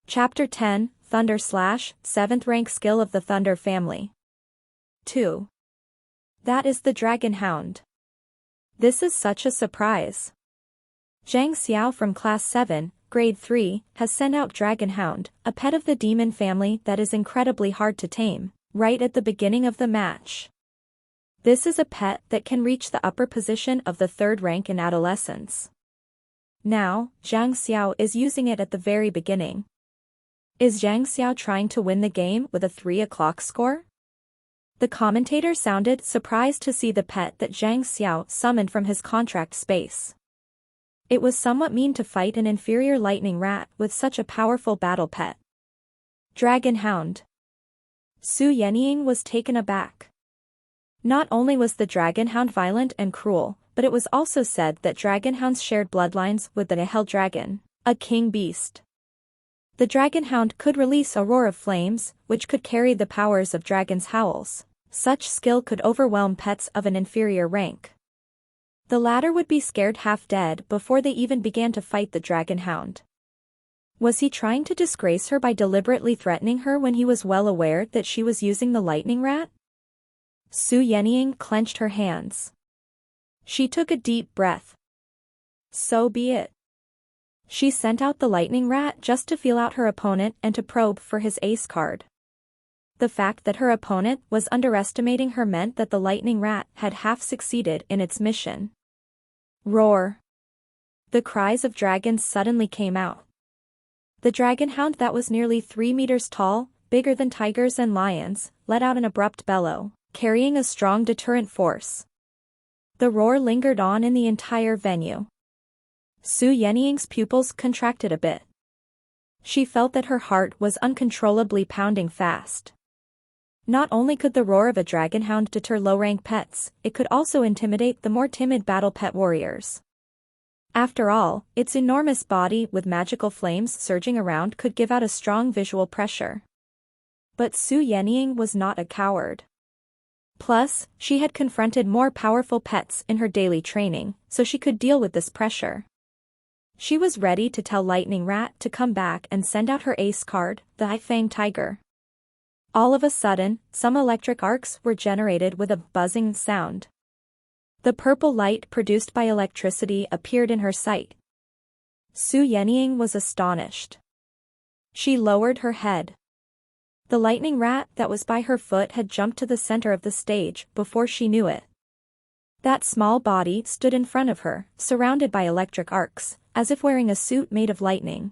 Chapter 10, Thunder Slash, 7th rank skill of the Thunder family. 2. That is the Dragon Hound. This is such a surprise. Zhang Xiao from Class 7, Grade 3, has sent out Dragon Hound, a pet of the demon family that is incredibly hard to tame, right at the beginning of the match. This is a pet that can reach the upper position of the 3rd rank in adolescence. Now, Zhang Xiao is using it at the very beginning. Is Zhang Xiao trying to win the game with a 3 o'clock score? The commentator sounded surprised to see the pet that Zhang Xiao summoned from his contract space. It was somewhat mean to fight an inferior lightning rat with such a powerful battle pet. Dragon Hound. Su Yenying was taken aback. Not only was the Dragon Hound violent and cruel, but it was also said that Dragon Hounds shared bloodlines with the Hell Dragon, a king beast. The Dragon Hound could release a roar of flames, which could carry the powers of dragon's howls. Such skill could overwhelm pets of an inferior rank. The latter would be scared half dead before they even began to fight the Dragon Hound. Was he trying to disgrace her by deliberately threatening her when he was well aware that she was using the lightning rat? Su Yenying clenched her hands. She took a deep breath. So be it. She sent out the lightning rat just to feel out her opponent and to probe for his ace card. The fact that her opponent was underestimating her meant that the lightning rat had half succeeded in its mission. Roar. The cries of dragons suddenly came out. The dragon hound that was nearly 3 meters tall, bigger than tigers and lions, let out an abrupt bellow, carrying a strong deterrent force. The roar lingered on in the entire venue. Su Yenying's pupils contracted a bit. She felt that her heart was uncontrollably pounding fast. Not only could the roar of a dragon hound deter low-rank pets, it could also intimidate the more timid battle pet warriors. After all, its enormous body with magical flames surging around could give out a strong visual pressure. But Su Yenying was not a coward. Plus, she had confronted more powerful pets in her daily training, so she could deal with this pressure. She was ready to tell Lightning Rat to come back and send out her ace card, the Haifang Tiger. All of a sudden, some electric arcs were generated with a buzzing sound. The purple light produced by electricity appeared in her sight. Su Yenying was astonished. She lowered her head. The lightning rat that was by her foot had jumped to the center of the stage before she knew it. That small body stood in front of her, surrounded by electric arcs, as if wearing a suit made of lightning.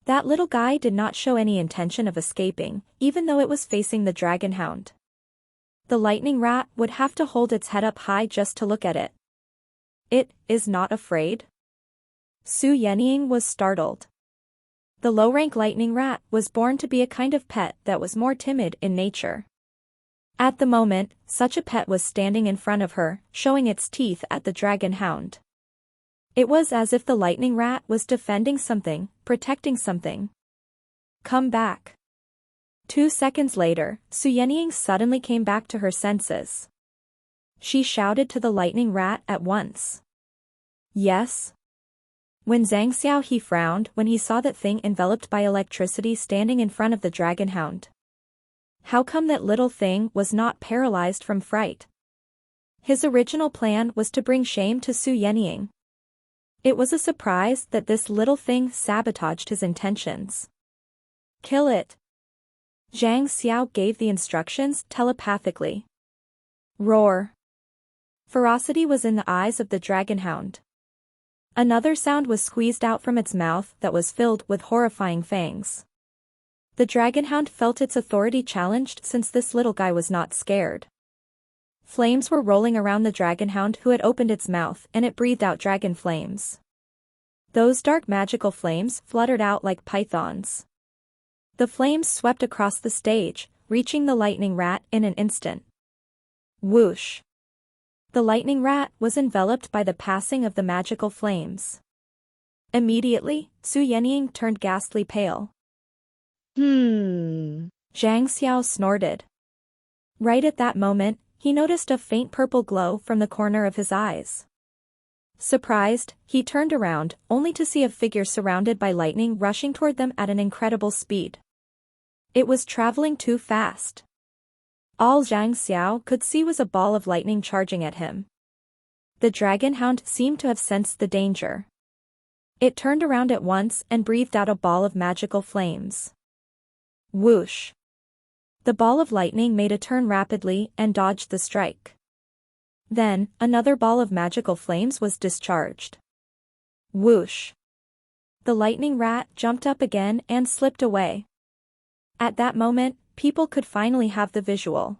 That little guy did not show any intention of escaping, even though it was facing the dragon hound. The lightning rat would have to hold its head up high just to look at it. It is not afraid? Su Yenying was startled. The low-rank lightning rat was born to be a kind of pet that was more timid in nature. At the moment, such a pet was standing in front of her, showing its teeth at the dragon hound. It was as if the lightning rat was defending something, protecting something. Come back. 2 seconds later, Su Yenying suddenly came back to her senses. She shouted to the lightning rat at once. Yes? When Zhang Xiao he frowned when he saw that thing enveloped by electricity standing in front of the dragon hound. How come that little thing was not paralyzed from fright? His original plan was to bring shame to Su Yenying. It was a surprise that this little thing sabotaged his intentions. Kill it. Zhang Xiao gave the instructions telepathically. Roar. Ferocity was in the eyes of the dragon hound. Another sound was squeezed out from its mouth that was filled with horrifying fangs. The dragon hound felt its authority challenged since this little guy was not scared. Flames were rolling around the dragon hound who had opened its mouth and it breathed out dragon flames. Those dark magical flames fluttered out like pythons. The flames swept across the stage, reaching the lightning rat in an instant. Whoosh! The lightning rat was enveloped by the passing of the magical flames. Immediately, Su Yenying turned ghastly pale. Zhang Xiao snorted. Right at that moment, he noticed a faint purple glow from the corner of his eyes. Surprised, he turned around, only to see a figure surrounded by lightning rushing toward them at an incredible speed. It was traveling too fast. All Zhang Xiao could see was a ball of lightning charging at him. The dragon hound seemed to have sensed the danger. It turned around at once and breathed out a ball of magical flames. Whoosh! The ball of lightning made a turn rapidly and dodged the strike. Then, another ball of magical flames was discharged. Whoosh! The lightning rat jumped up again and slipped away. At that moment, people could finally have the visual.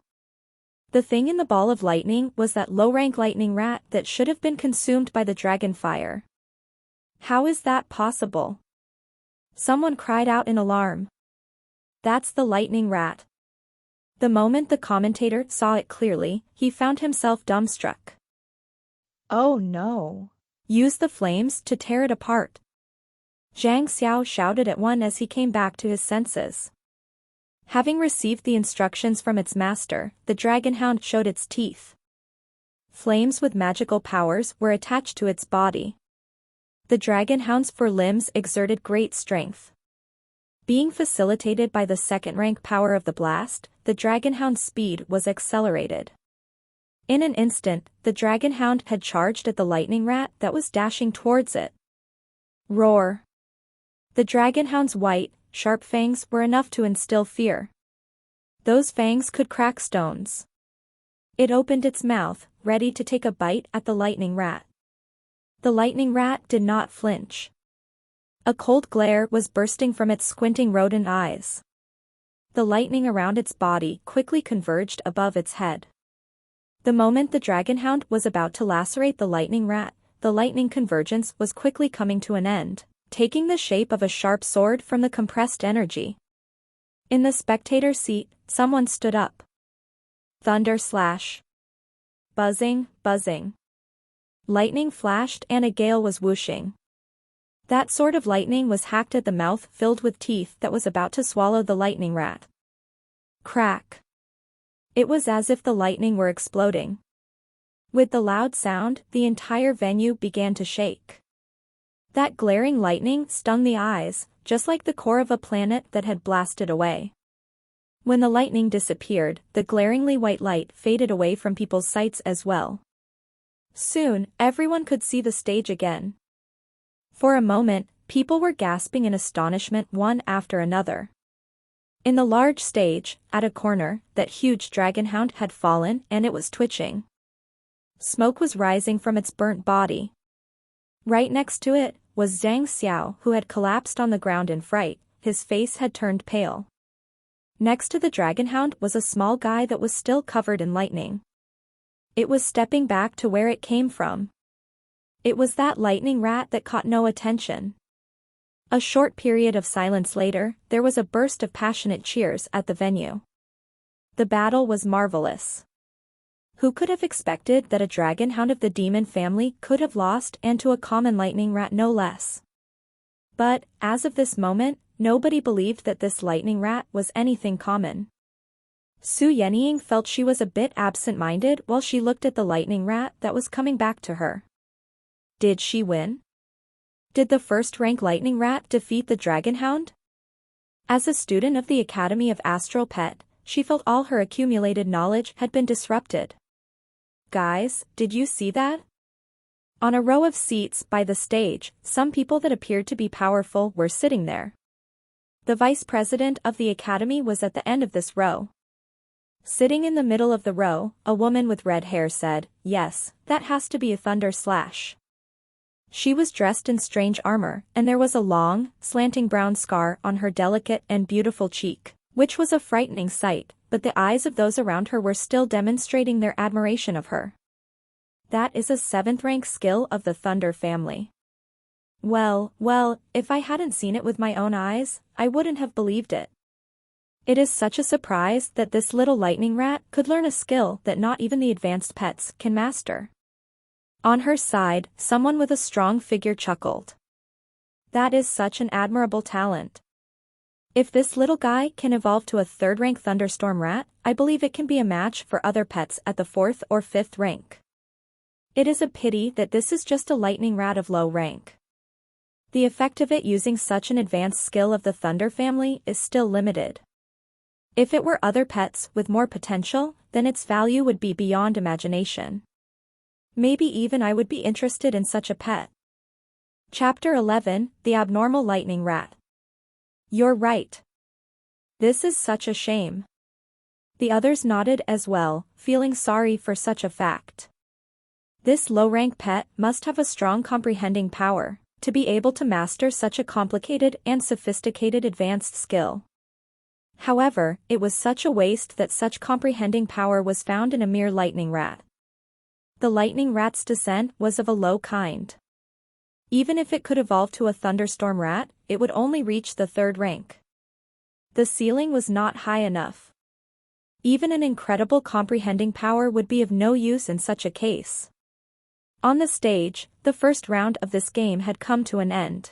The thing in the ball of lightning was that low-rank lightning rat that should have been consumed by the dragon fire. How is that possible? Someone cried out in alarm. That's the lightning rat. The moment the commentator saw it clearly, he found himself dumbstruck. Oh no! Use the flames to tear it apart. Zhang Xiao shouted at one as he came back to his senses. Having received the instructions from its master, the dragon hound showed its teeth. Flames with magical powers were attached to its body. The dragon hound's four limbs exerted great strength. Being facilitated by the second-rank power of the blast, the dragon hound's speed was accelerated. In an instant, the dragon hound had charged at the lightning rat that was dashing towards it. Roar! The dragon hound's white, sharp fangs were enough to instill fear. Those fangs could crack stones. It opened its mouth, ready to take a bite at the lightning rat. The lightning rat did not flinch. A cold glare was bursting from its squinting rodent eyes. The lightning around its body quickly converged above its head. The moment the dragon hound was about to lacerate the lightning rat, the lightning convergence was quickly coming to an end, taking the shape of a sharp sword from the compressed energy. In the spectator seat, someone stood up. Thunder slash. Buzzing, buzzing. Lightning flashed and a gale was whooshing. That sort of lightning was hacked at the mouth filled with teeth that was about to swallow the lightning rat. Crack. It was as if the lightning were exploding. With the loud sound, the entire venue began to shake. That glaring lightning stung the eyes, just like the core of a planet that had blasted away. When the lightning disappeared, the glaringly white light faded away from people's sights as well. Soon, everyone could see the stage again. For a moment, people were gasping in astonishment one after another. In the large stage, at a corner, that huge dragon hound had fallen and it was twitching. Smoke was rising from its burnt body. Right next to it was Zhang Xiao, who had collapsed on the ground in fright. His face had turned pale. Next to the dragon hound was a small guy that was still covered in lightning. It was stepping back to where it came from. It was that lightning rat that caught no attention. A short period of silence later, there was a burst of passionate cheers at the venue. The battle was marvelous. Who could have expected that a dragon hound of the demon family could have lost and to a common lightning rat no less? But, as of this moment, nobody believed that this lightning rat was anything common. Su Yenying felt she was a bit absent-minded while she looked at the lightning rat that was coming back to her. Did she win? Did the first-rank lightning rat defeat the dragon hound? As a student of the Academy of Astral Pet, she felt all her accumulated knowledge had been disrupted. Guys, did you see that? On a row of seats by the stage, some people that appeared to be powerful were sitting there. The vice president of the academy was at the end of this row. Sitting in the middle of the row, a woman with red hair said, "Yes, that has to be a thunder slash." She was dressed in strange armor, and there was a long, slanting brown scar on her delicate and beautiful cheek, which was a frightening sight, but the eyes of those around her were still demonstrating their admiration of her. That is a 7th-rank skill of the Thunder family. Well, if I hadn't seen it with my own eyes, I wouldn't have believed it. It is such a surprise that this little lightning rat could learn a skill that not even the advanced pets can master. On her side, someone with a strong figure chuckled. That is such an admirable talent. If this little guy can evolve to a 3rd-rank thunderstorm rat, I believe it can be a match for other pets at the 4th or 5th rank. It is a pity that this is just a lightning rat of low rank. The effect of it using such an advanced skill of the Thunder family is still limited. If it were other pets with more potential, then its value would be beyond imagination. Maybe even I would be interested in such a pet. Chapter 11, The Abnormal Lightning Rat. You're right. This is such a shame. The others nodded as well, feeling sorry for such a fact. This low-rank pet must have a strong comprehending power, to be able to master such a complicated and sophisticated advanced skill. However, it was such a waste that such comprehending power was found in a mere lightning rat. The lightning rat's descent was of a low kind. Even if it could evolve to a thunderstorm rat, it would only reach the 3rd rank. The ceiling was not high enough. Even an incredible comprehending power would be of no use in such a case. On the stage, the first round of this game had come to an end.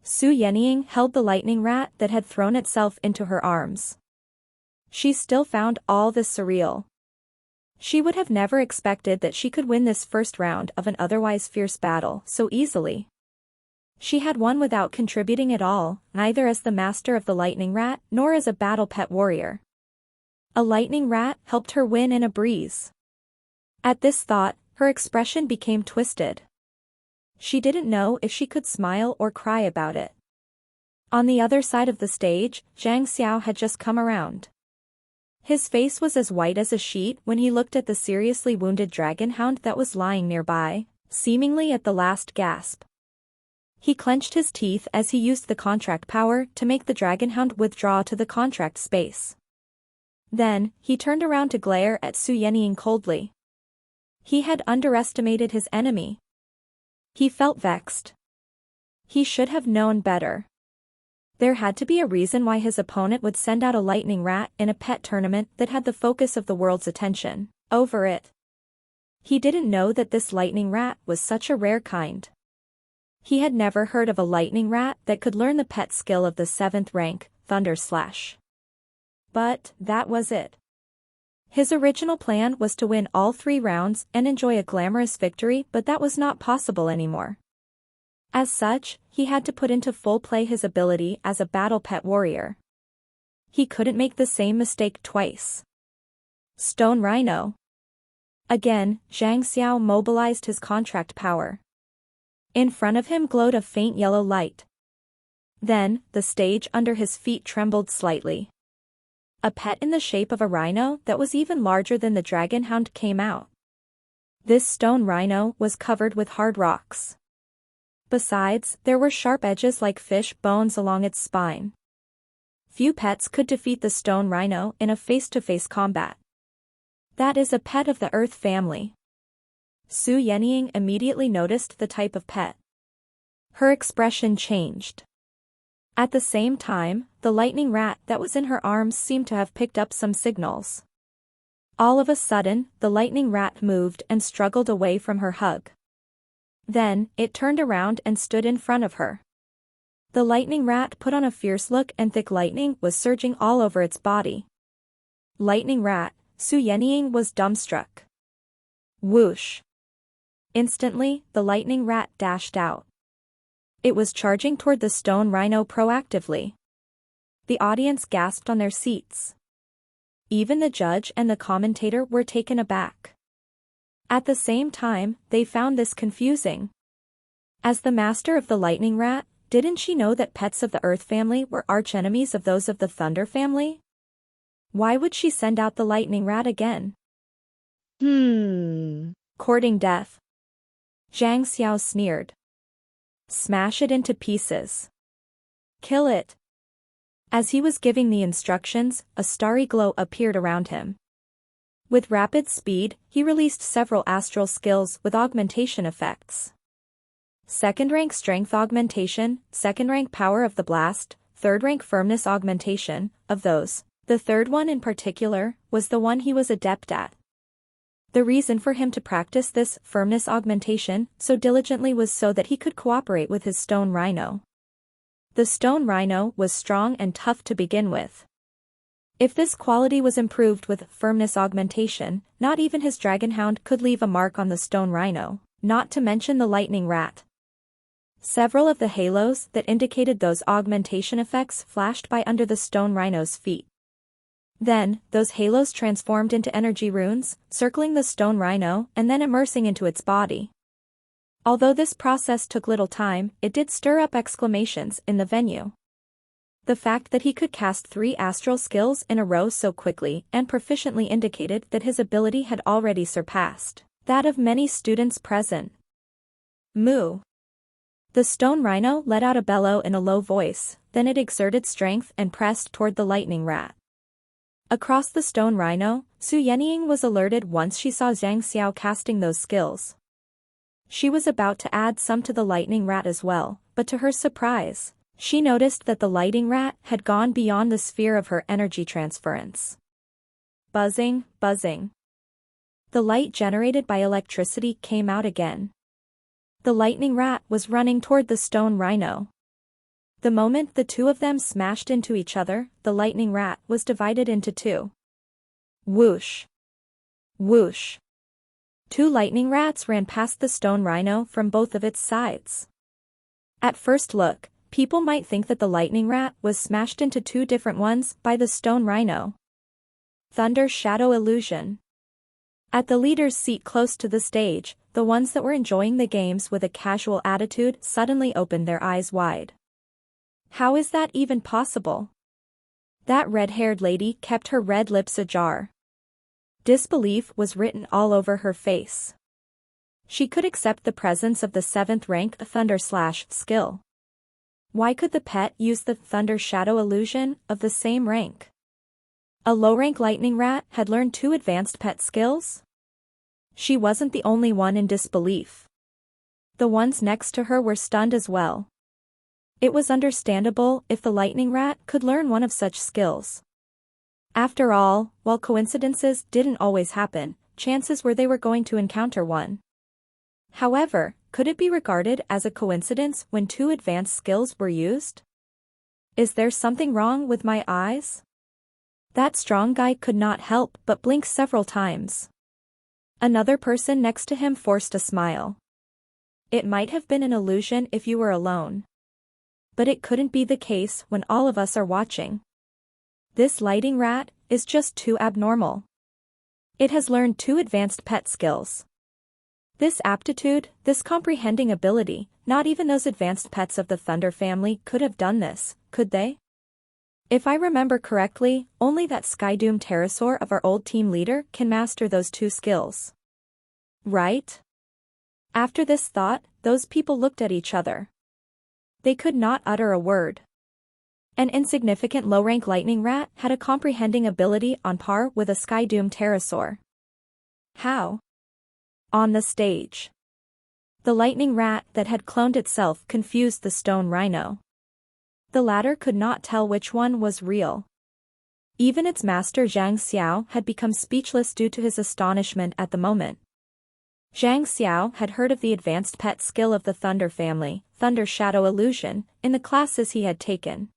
Su Yenying held the lightning rat that had thrown itself into her arms. She still found all this surreal. She would have never expected that she could win this first round of an otherwise fierce battle so easily. She had won without contributing at all, neither as the master of the lightning rat nor as a battle pet warrior. A lightning rat helped her win in a breeze. At this thought, her expression became twisted. She didn't know if she could smile or cry about it. On the other side of the stage, Zhang Xiao had just come around. His face was as white as a sheet when he looked at the seriously wounded dragon hound that was lying nearby, seemingly at the last gasp. He clenched his teeth as he used the contract power to make the dragon hound withdraw to the contract space. Then, he turned around to glare at Su Yenying coldly. He had underestimated his enemy. He felt vexed. He should have known better. There had to be a reason why his opponent would send out a lightning rat in a pet tournament that had the focus of the world's attention over it. He didn't know that this lightning rat was such a rare kind. He had never heard of a lightning rat that could learn the pet skill of the 7th rank, Thunder Slash. But that was it. His original plan was to win all 3 rounds and enjoy a glamorous victory, but that was not possible anymore. As such, he had to put into full play his ability as a battle pet warrior. He couldn't make the same mistake twice. Stone Rhino. Again, Zhang Xiao mobilized his contract power. In front of him glowed a faint yellow light. Then, the stage under his feet trembled slightly. A pet in the shape of a rhino that was even larger than the dragon hound came out. This stone rhino was covered with hard rocks. Besides, there were sharp edges like fish bones along its spine. Few pets could defeat the stone rhino in a face-to-face combat. That is a pet of the Earth family. Su Yenying immediately noticed the type of pet. Her expression changed. At the same time, the lightning rat that was in her arms seemed to have picked up some signals. All of a sudden, the lightning rat moved and struggled away from her hug. Then, it turned around and stood in front of her. The lightning rat put on a fierce look and thick lightning was surging all over its body. Lightning rat, Su Yenying was dumbstruck. Whoosh! Instantly, the lightning rat dashed out. It was charging toward the stone rhino proactively. The audience gasped on their seats. Even the judge and the commentator were taken aback. At the same time, they found this confusing. As the master of the lightning rat, didn't she know that pets of the Earth family were archenemies of those of the Thunder family? Why would she send out the lightning rat again? Courting death. Zhang Xiao sneered. Smash it into pieces. Kill it. As he was giving the instructions, a starry glow appeared around him. With rapid speed, he released several astral skills with augmentation effects. 2nd rank strength augmentation, 2nd rank power of the blast, 3rd rank firmness augmentation, of those, the 3rd one in particular, was the one he was adept at. The reason for him to practice this firmness augmentation so diligently was so that he could cooperate with his stone rhino. The stone rhino was strong and tough to begin with. If this quality was improved with firmness augmentation, not even his dragonhound could leave a mark on the stone rhino, not to mention the lightning rat. Several of the halos that indicated those augmentation effects flashed by under the stone rhino's feet. Then, those halos transformed into energy runes, circling the stone rhino and then immersing into its body. Although this process took little time, it did stir up exclamations in the venue. The fact that he could cast 3 astral skills in a row so quickly and proficiently indicated that his ability had already surpassed that of many students present. Moo. The stone rhino let out a bellow in a low voice, then it exerted strength and pressed toward the lightning rat. Across the stone rhino, Su Yenying was alerted once she saw Zhang Xiao casting those skills. She was about to add some to the lightning rat as well, but to her surprise, she noticed that the lightning rat had gone beyond the sphere of her energy transference. Buzzing, buzzing. The light generated by electricity came out again. The lightning rat was running toward the stone rhino. The moment the two of them smashed into each other, the lightning rat was divided into 2. Whoosh. Whoosh. 2 lightning rats ran past the stone rhino from both of its sides. At first look, people might think that the lightning rat was smashed into 2 different ones by the stone rhino. Thunder shadow illusion. At the leader's seat close to the stage, the ones that were enjoying the games with a casual attitude suddenly opened their eyes wide. How is that even possible? That red-haired lady kept her red lips ajar. Disbelief was written all over her face. She could accept the presence of the 7th rank Thunder Slash skill. Why could the pet use the Thunder Shadow illusion of the same rank? A low-rank lightning rat had learned 2 advanced pet skills? She wasn't the only one in disbelief. The ones next to her were stunned as well. It was understandable if the lightning rat could learn one of such skills. After all, while coincidences didn't always happen, chances were they were going to encounter one. However, could it be regarded as a coincidence when 2 advanced skills were used? Is there something wrong with my eyes? That strong guy could not help but blink several times. Another person next to him forced a smile. It might have been an illusion if you were alone. But it couldn't be the case when all of us are watching. This lightning rat is just too abnormal. It has learned 2 advanced pet skills. This aptitude, this comprehending ability, not even those advanced pets of the Thunder family could have done this, could they? If I remember correctly, only that Skydoom pterosaur of our old team leader can master those 2 skills. Right? After this thought, those people looked at each other. They could not utter a word. An insignificant low-rank lightning rat had a comprehending ability on par with a Skydoom pterosaur. How? On the stage. The lightning rat that had cloned itself confused the stone rhino. The latter could not tell which one was real. Even its master Zhang Xiao had become speechless due to his astonishment at the moment. Zhang Xiao had heard of the advanced pet skill of the Thunder family, Thunder Shadow Illusion, in the classes he had taken.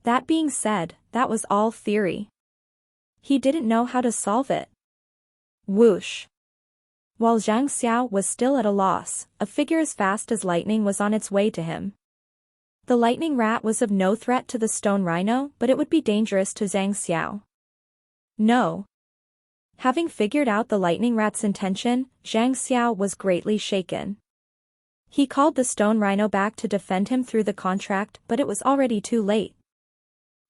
That being said, that was all theory. He didn't know how to solve it. Whoosh. While Zhang Xiao was still at a loss, a figure as fast as lightning was on its way to him. The lightning rat was of no threat to the stone rhino, but it would be dangerous to Zhang Xiao. No. Having figured out the lightning rat's intention, Zhang Xiao was greatly shaken. He called the stone rhino back to defend him through the contract, but it was already too late.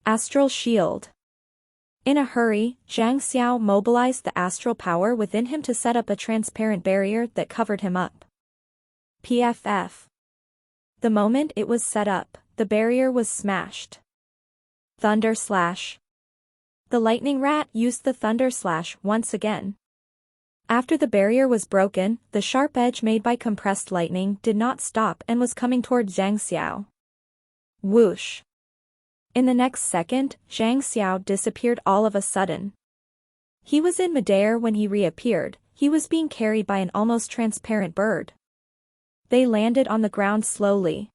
Astral shield. In a hurry, Zhang Xiao mobilized the astral power within him to set up a transparent barrier that covered him up. PFF. The moment it was set up, the barrier was smashed. Thunder Slash. The lightning rat used the Thunder Slash once again. After the barrier was broken, the sharp edge made by compressed lightning did not stop and was coming toward Zhang Xiao. Whoosh. In the next second, Zhang Xiao disappeared all of a sudden. He was in midair when he reappeared. He was being carried by an almost transparent bird. They landed on the ground slowly.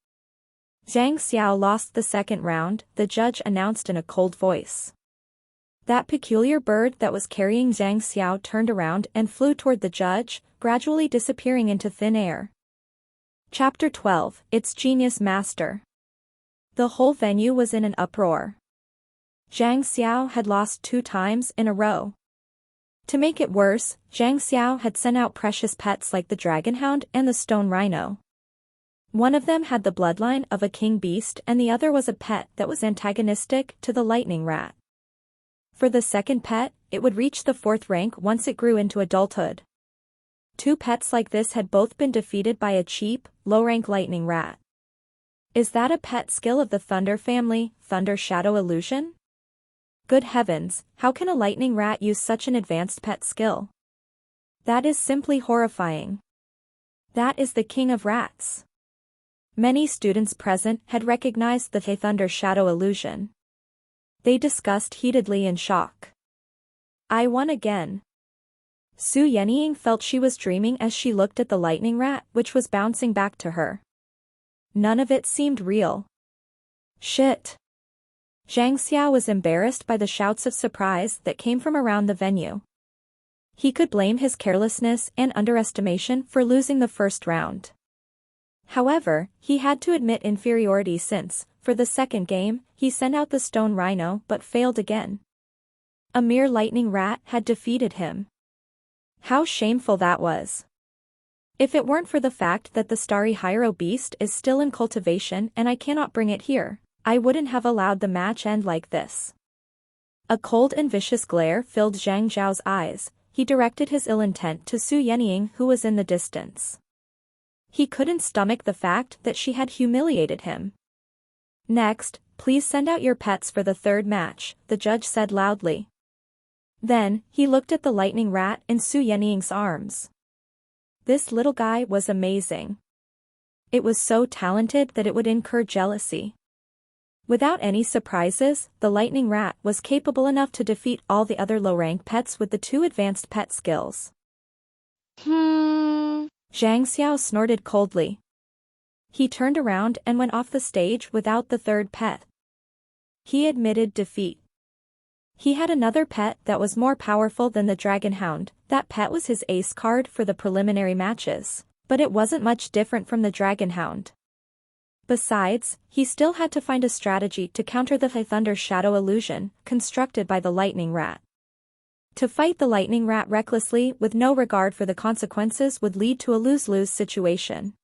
Zhang Xiao lost the second round, the judge announced in a cold voice. That peculiar bird that was carrying Zhang Xiao turned around and flew toward the judge, gradually disappearing into thin air. Chapter 12, Its Genius Master. The whole venue was in an uproar. Zhang Xiao had lost 2 times in a row. To make it worse, Zhang Xiao had sent out precious pets like the dragon hound and the stone rhino. One of them had the bloodline of a king beast and the other was a pet that was antagonistic to the lightning rat. For the second pet, it would reach the 4th rank once it grew into adulthood. 2 pets like this had both been defeated by a cheap, low-rank lightning rat. Is that a pet skill of the Thunder family, Thunder Shadow Illusion? Good heavens, how can a lightning rat use such an advanced pet skill? That is simply horrifying. That is the king of rats. Many students present had recognized the Thunder Shadow Illusion. They discussed heatedly in shock. I won again. Su Yenying felt she was dreaming as she looked at the lightning rat which was bouncing back to her. None of it seemed real. Shit. Zhang Xiao was embarrassed by the shouts of surprise that came from around the venue. He could blame his carelessness and underestimation for losing the first round. However, he had to admit inferiority since, for the second game, he sent out the stone rhino but failed again. A mere lightning rat had defeated him. How shameful that was. If it weren't for the fact that the starry Hyro beast is still in cultivation and I cannot bring it here, I wouldn't have allowed the match end like this. A cold and vicious glare filled Zhang Zhao's eyes. He directed his ill intent to Su Yenying who was in the distance. He couldn't stomach the fact that she had humiliated him. Next, please send out your pets for the 3rd match, the judge said loudly. Then, he looked at the lightning rat in Su Yenying's arms. This little guy was amazing. It was so talented that it would incur jealousy. Without any surprises, the lightning rat was capable enough to defeat all the other low-rank pets with the 2 advanced pet skills. Zhang Xiao snorted coldly. He turned around and went off the stage without the 3rd pet. He admitted defeat. He had another pet that was more powerful than the dragon hound. That pet was his ace card for the preliminary matches, but it wasn't much different from the dragon hound. Besides, he still had to find a strategy to counter the Thunder Shadow Illusion, constructed by the lightning rat. To fight the lightning rat recklessly with no regard for the consequences would lead to a lose-lose situation.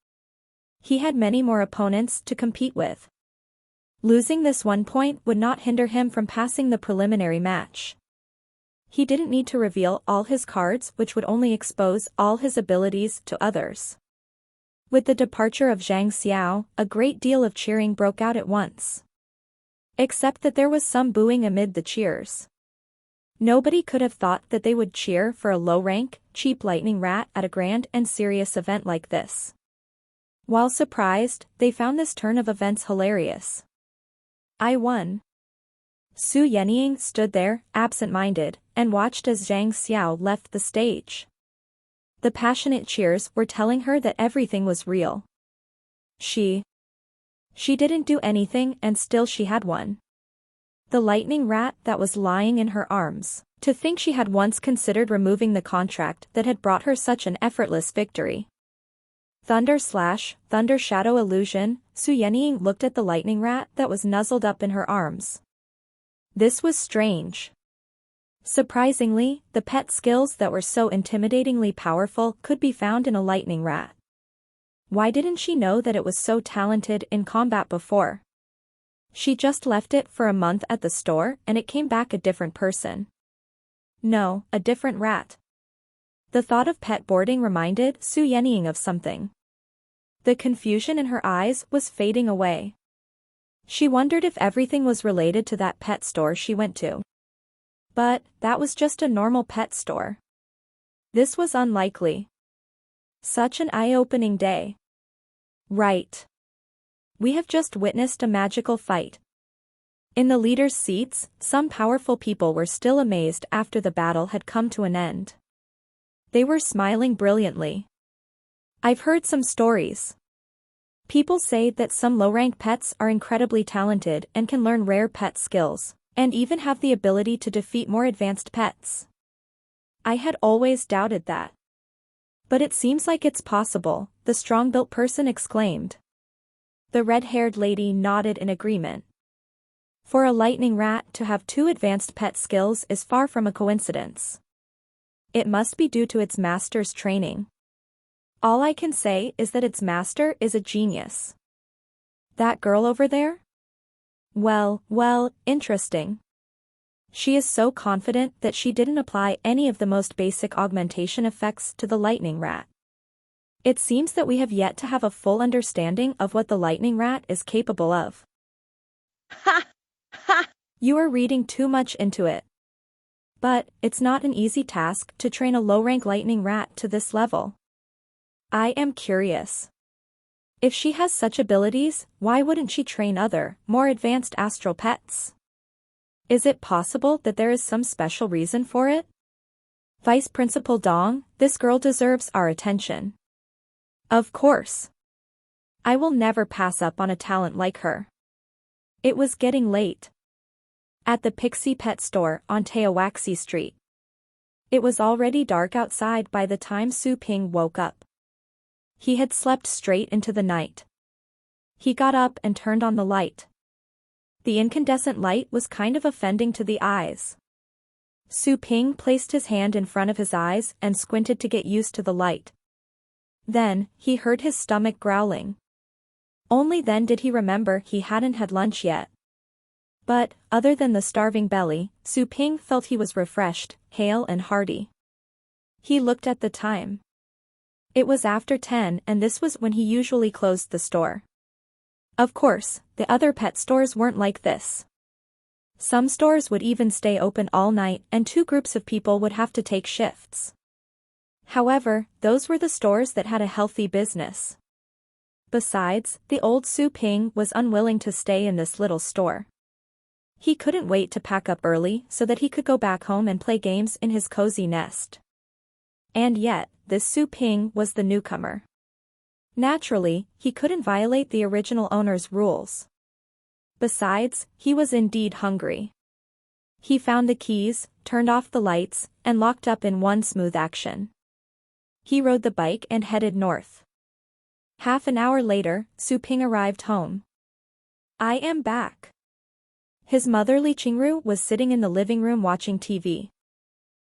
He had many more opponents to compete with. Losing this 1 point would not hinder him from passing the preliminary match. He didn't need to reveal all his cards which would only expose all his abilities to others. With the departure of Zhang Xiao, a great deal of cheering broke out at once. Except that there was some booing amid the cheers. Nobody could have thought that they would cheer for a low-rank, cheap lightning rat at a grand and serious event like this. While surprised, they found this turn of events hilarious. I won. Su Yenying stood there, absent-minded, and watched as Zhang Xiao left the stage. The passionate cheers were telling her that everything was real. She didn't do anything and still she had won. The lightning rat that was lying in her arms. To think she had once considered removing the contract that had brought her such an effortless victory. Thunder Shadow Illusion, Su Yenying looked at the lightning rat that was nuzzled up in her arms. This was strange. Surprisingly, the pet skills that were so intimidatingly powerful could be found in a lightning rat. Why didn't she know that it was so talented in combat before? She just left it for a month at the store and it came back a different person. No, a different rat. The thought of pet boarding reminded Su Yenying of something. The confusion in her eyes was fading away. She wondered if everything was related to that pet store she went to. But, that was just a normal pet store. This was unlikely. Such an eye-opening day. Right. We have just witnessed a magical fight. In the leaders' seats, some powerful people were still amazed after the battle had come to an end. They were smiling brilliantly. I've heard some stories. People say that some low-rank pets are incredibly talented and can learn rare pet skills, And even have the ability to defeat more advanced pets. I had always doubted that. But it seems like it's possible, the strong-built person exclaimed. The red-haired lady nodded in agreement. For a lightning rat to have 2 advanced pet skills is far from a coincidence. It must be due to its master's training. All I can say is that its master is a genius. That girl over there? Well, interesting. She is so confident that she didn't apply any of the most basic augmentation effects to the lightning rat. It seems that we have yet to have a full understanding of what the lightning rat is capable of. Ha! Ha! You are reading too much into it. But, it's not an easy task to train a low-rank lightning rat to this level. I am curious. If she has such abilities, why wouldn't she train other, more advanced astral pets? Is it possible that there is some special reason for it? Vice Principal Dong, this girl deserves our attention. Of course. I will never pass up on a talent like her. It was getting late. At the Pixie Pet Store on Teowaxi Street. It was already dark outside by the time Su Ping woke up. He had slept straight into the night. He got up and turned on the light. The incandescent light was kind of offending to the eyes. Su Ping placed his hand in front of his eyes and squinted to get used to the light. Then, he heard his stomach growling. Only then did he remember he hadn't had lunch yet. But, other than the starving belly, Su Ping felt he was refreshed, hale and hearty. He looked at the time. It was after 10 and this was when he usually closed the store. Of course, the other pet stores weren't like this. Some stores would even stay open all night and 2 groups of people would have to take shifts. However, those were the stores that had a healthy business. Besides, the old Su Ping was unwilling to stay in this little store. He couldn't wait to pack up early so that he could go back home and play games in his cozy nest. And yet, this Su Ping was the newcomer. Naturally, he couldn't violate the original owner's rules. Besides, he was indeed hungry. He found the keys, turned off the lights, and locked up in one smooth action. He rode the bike and headed north. Half an hour later, Su Ping arrived home. I am back. His mother Li Qingru was sitting in the living room watching TV.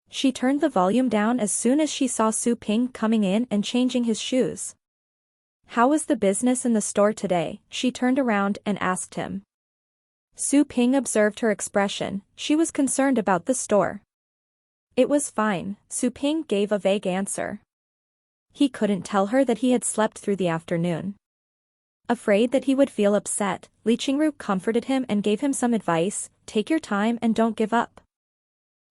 She turned the volume down as soon as she saw Su Ping coming in and changing his shoes. How was the business in the store today? She turned around and asked him. Su Ping observed her expression, she was concerned about the store. It was fine, Su Ping gave a vague answer. He couldn't tell her that he had slept through the afternoon. Afraid that he would feel upset, Li Qingru comforted him and gave him some advice, take your time and don't give up.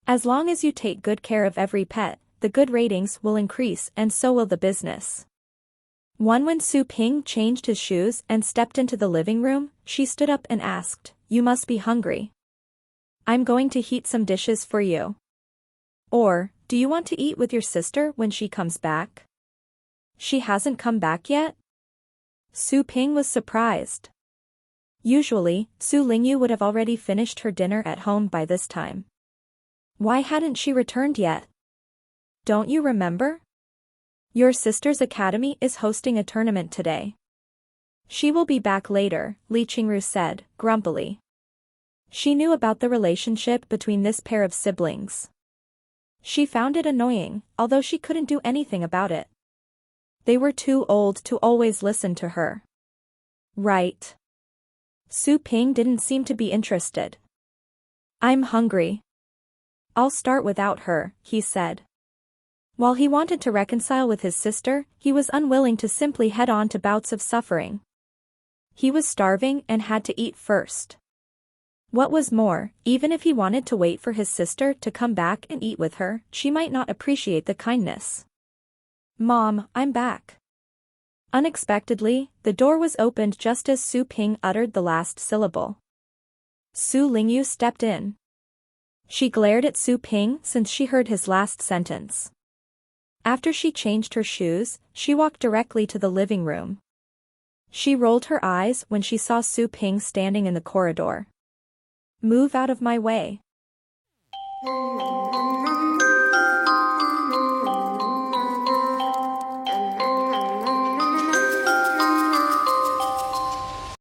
As long as you take good care of every pet, the good ratings will increase and so will the business. When Su Ping changed his shoes and stepped into the living room, she stood up and asked, you must be hungry. I'm going to heat some dishes for you. Or, do you want to eat with your sister when she comes back? She hasn't come back yet? Su Ping was surprised. Usually, Su Lingyu would have already finished her dinner at home by this time. Why hadn't she returned yet? Don't you remember? Your sister's academy is hosting a tournament today. She will be back later, Li Qingru said, grumpily. She knew about the relationship between this pair of siblings. She found it annoying, although she couldn't do anything about it. They were too old to always listen to her. Right. Su Ping didn't seem to be interested. I'm hungry. I'll start without her, he said. While he wanted to reconcile with his sister, he was unwilling to simply head on to bouts of suffering. He was starving and had to eat first. What was more, even if he wanted to wait for his sister to come back and eat with her, she might not appreciate the kindness. Mom, I'm back. Unexpectedly, the door was opened just as Su Ping uttered the last syllable. Su Lingyu stepped in. She glared at Su Ping since she heard his last sentence. After she changed her shoes, she walked directly to the living room. She rolled her eyes when she saw Su Ping standing in the corridor. Move out of my way.